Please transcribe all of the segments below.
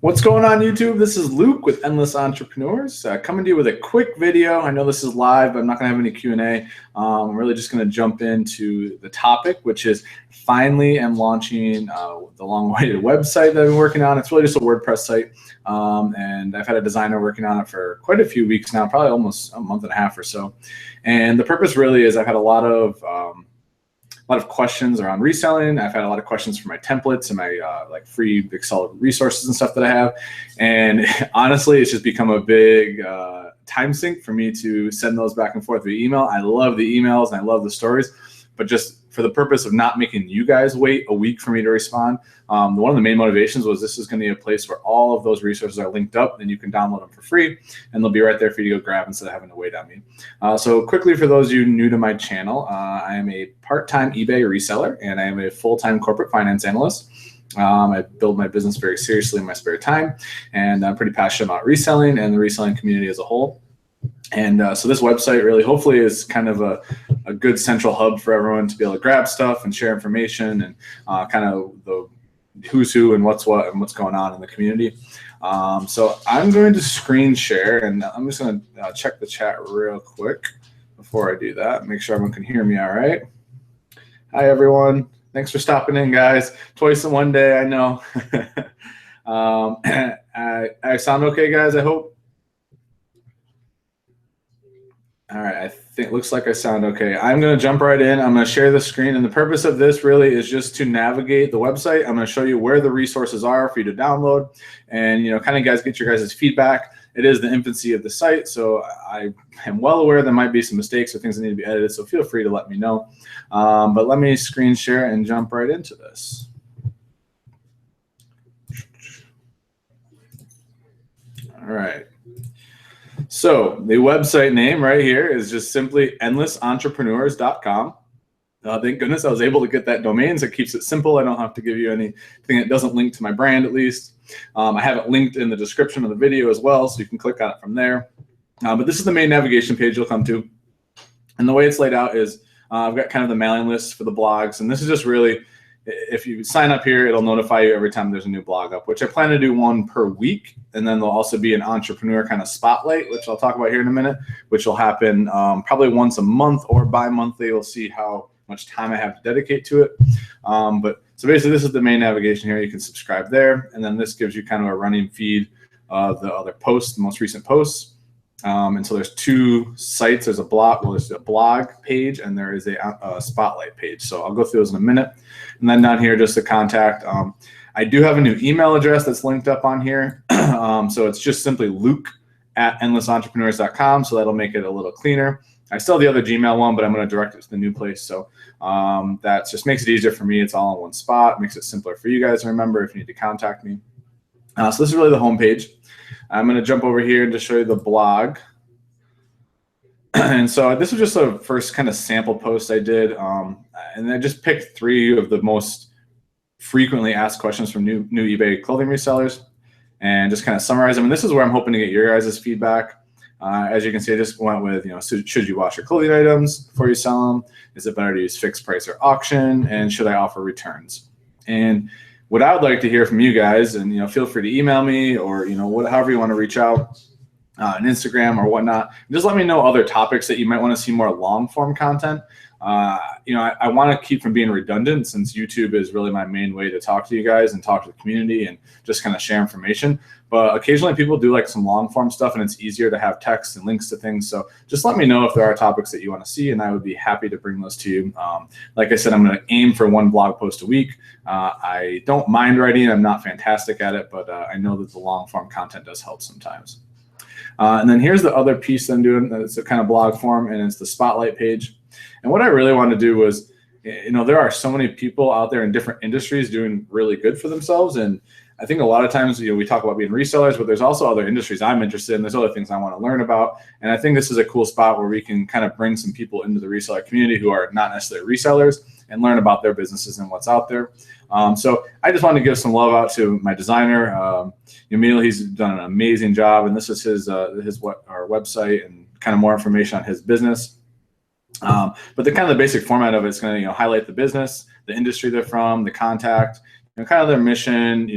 What's going on, YouTube? This is Luke with Endless Entrepreneurs, coming to you with a quick video. I know this is live, but I'm not going to have any Q&A. I'm really just going to jump into the topic, which is finally I'm launching the long-awaited website that I've been working on. It's really just a WordPress site, and I've had a designer working on it for quite a few weeks now, probably almost a month and a half or so. And the purpose really is I've had a lot of questions around reselling. I've had a lot of questions for my templates and my like free Excel resources and stuff that I have. And honestly, it's just become a big time sink for me to send those back and forth via email. I love the emails and I love the stories, but just for the purpose of not making you guys wait a week for me to respond, one of the main motivations was this is going to be a place where all of those resources are linked up and you can download them for free and they'll be right there for you to go grab instead of having to wait on me. So quickly, for those of you new to my channel, I am a part-time eBay reseller and I am a full-time corporate finance analyst. I build my business very seriously in my spare time, and I'm pretty passionate about reselling and the reselling community as a whole. And so this website really hopefully is kind of a good central hub for everyone to be able to grab stuff and share information and kind of the who's who and what's what and what's going on in the community. So I'm going to screen share, and I'm just going to check the chat real quick before I do that. Make sure everyone can hear me all right. Hi, everyone. Thanks for stopping in, guys. Twice in one day, I know. I sound okay, guys, I hope? All right, I think looks like I sound okay. I'm going to jump right in. I'm going to share the screen, and the purpose of this really is just to navigate the website. I'm going to show you where the resources are for you to download, and kind of guys get your guys' feedback. It is the infancy of the site, so I am well aware there might be some mistakes or things that need to be edited, so feel free to let me know. But let me screen share and jump right into this. All right. So the website name right here is just simply endlessentrepreneurs.com. Thank goodness I was able to get that domain, so it keeps it simple. I don't have to give you anything that doesn't link to my brand, at least. I have it linked in the description of the video as well, so you can click on it from there. But this is the main navigation page you'll come to. And the way it's laid out is I've got kind of the mailing list for the blogs. And this is just really, if you sign up here, it'll notify you every time there's a new blog up, which I plan to do one per week. And then there'll also be an entrepreneur kind of spotlight, which I'll talk about here in a minute, which will happen probably once a month or bi-monthly. We'll see how much time I have to dedicate to it. So basically, this is the main navigation here. You can subscribe there. And then this gives you kind of a running feed of the other posts, the most recent posts. And so there's two sites. There's a blog, well, there's a blog page and there is a spotlight page. So I'll go through those in a minute. And then down here, just the contact. I do have a new email address that's linked up on here. So it's just simply luke@endlessentrepreneurs.com. So that'll make it a little cleaner. I still have the other Gmail one, but I'm going to direct it to the new place. So that just makes it easier for me. It's all in one spot. Makes it simpler for you guys to remember if you need to contact me. So this is really the home page. I'm going to jump over here and just show you the blog. And so this was just a first kind of sample post I did. And I just picked 3 of the most frequently asked questions from new eBay clothing resellers and just kind of summarize them. And this is where I'm hoping to get your guys' feedback. As you can see, I just went with, should you wash your clothing items before you sell them? Is it better to use fixed price or auction? And should I offer returns? And what I would like to hear from you guys, and feel free to email me or however you want to reach out on Instagram or whatnot. Just let me know other topics that you might want to see more long form content. I want to keep from being redundant, since YouTube is really my main way to talk to you guys and talk to the community and just kind of share information. But occasionally people do like some long form stuff, and it's easier to have text and links to things. So just let me know if there are topics that you want to see, and I would be happy to bring those to you. Like I said, I'm going to aim for 1 blog post a week. I don't mind writing. I'm not fantastic at it, but I know that the long form content does help sometimes. And then here's the other piece I'm doing. It's a kind of blog form, and it's the spotlight page. And what I really wanted to do was, there are so many people out there in different industries doing really good for themselves. And I think a lot of times, we talk about being resellers, but there's also other industries I'm interested in. There's other things I want to learn about. And I think this is a cool spot where we can kind of bring some people into the reseller community who are not necessarily resellers and learn about their businesses and what's out there. So I just wanted to give some love out to my designer, Emil. He's done an amazing job. And this is our website and kind of more information on his business. But the kind of the basic format of it is going to highlight the business, the industry they're from, the contact, kind of their mission,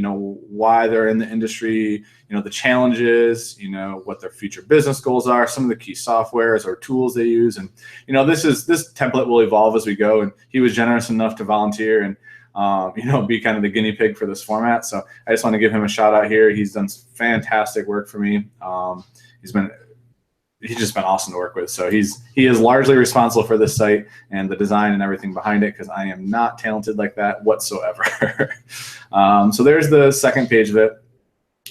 why they're in the industry, the challenges, what their future business goals are, some of the key softwares or tools they use. And, this template will evolve as we go. And he was generous enough to volunteer and, be kind of the guinea pig for this format. So I just want to give him a shout out here. He's done fantastic work for me. He's just been awesome to work with. So he is largely responsible for this site and the design and everything behind it, because I am not talented like that whatsoever. So there's the second page of it.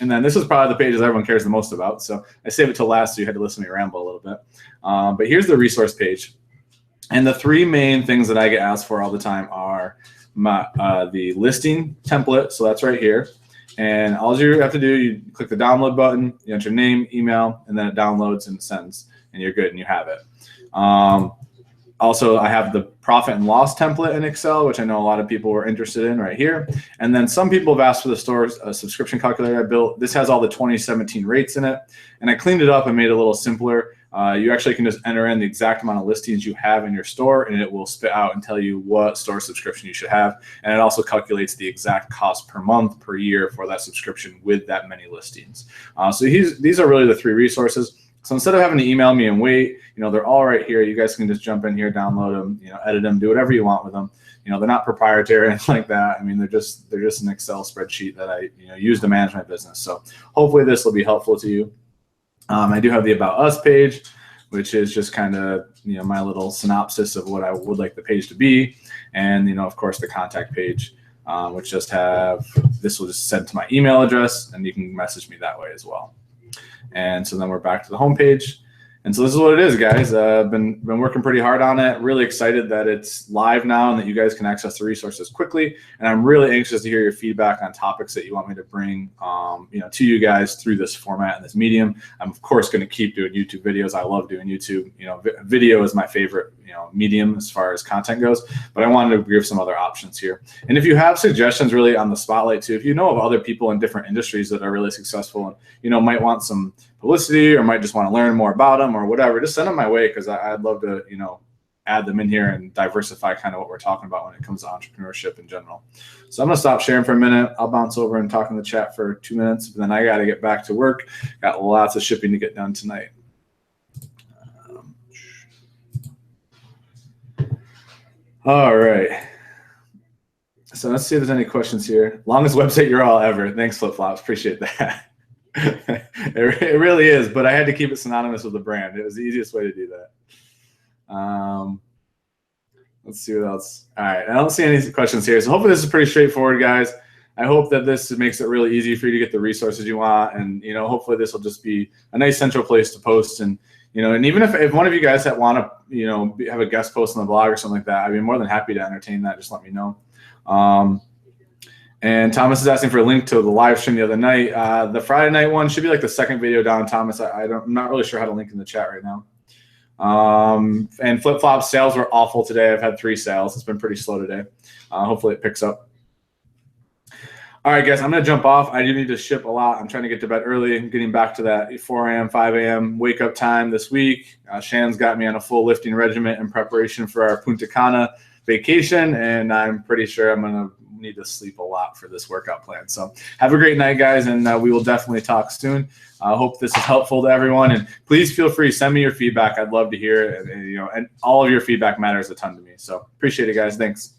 And then this is probably the pages everyone cares the most about. So I saved it till last, so you had to listen to me ramble a little bit. But here's the resource page. And the three main things that I get asked for all the time are the listing template. So that's right here. And all you have to do, you click the download button, you enter your name, email, and then it downloads and sends, and you're good and you have it. Also, I have the profit and loss template in Excel, which I know a lot of people were interested in right here. And then some people have asked for the store's subscription calculator I built. This has all the 2017 rates in it, and I cleaned it up and made it a little simpler. You actually can just enter in the exact amount of listings you have in your store, and it will spit out and tell you what store subscription you should have. And it also calculates the exact cost per month, per year for that subscription with that many listings. So these are really the three resources. So instead of having to email me and wait, they're all right here. You guys can just jump in here, download them, edit them, do whatever you want with them. They're not proprietary or anything like that. I mean, they're just an Excel spreadsheet that I use to manage my business. So hopefully this will be helpful to you. I do have the About Us page, which is just kind of, my little synopsis of what I would like the page to be. And, of course, the contact page, which this will just send to my email address, and you can message me that way as well. And so then we're back to the home page. And so this is what it is, guys. I've been working pretty hard on it. Really excited that it's live now and that you guys can access the resources quickly. And I'm really anxious to hear your feedback on topics that you want me to bring, to you guys through this format and this medium. I'm of course going to keep doing YouTube videos. I love doing YouTube. Video is my favorite, medium as far as content goes. But I wanted to give some other options here. And if you have suggestions, really on the spotlight too, if you know of other people in different industries that are really successful and might want some publicity or might just want to learn more about them or whatever, just send them my way, because I'd love to, add them in here and diversify kind of what we're talking about when it comes to entrepreneurship in general. So I'm going to stop sharing for a minute. I'll bounce over and talk in the chat for 2 minutes, but then I got to get back to work. Got lots of shipping to get done tonight. All right. So let's see if there's any questions here. Longest website URL ever. Thanks, Flip Flops. Appreciate that. It really is, but I had to keep it synonymous with the brand. It was the easiest way to do that. Let's see what else. All right, I don't see any questions here, so hopefully this is pretty straightforward, guys. I hope that this makes it really easy for you to get the resources you want, and hopefully this will just be a nice central place to post. And and even if one of you guys that want to have a guest post on the blog or something like that, I'd be more than happy to entertain that. Just let me know. And Thomas is asking for a link to the live stream the other night. The Friday night one should be like the second video down, Thomas. I'm not really sure how to link in the chat right now. And Flip Flop sales were awful today. I've had 3 sales. It's been pretty slow today. Hopefully it picks up. All right, guys, I'm going to jump off. I do need to ship a lot. I'm trying to get to bed early. I'm getting back to that 4 a.m., 5 a.m. wake up time this week. Shannon's got me on a full lifting regimen in preparation for our Punta Cana vacation, and I'm pretty sure I'm going to need to sleep a lot for this workout plan. So have a great night, guys, and we will definitely talk soon. I hope this is helpful to everyone, and please feel free, send me your feedback. I'd love to hear it, and all of your feedback matters a ton to me. So appreciate it, guys. Thanks.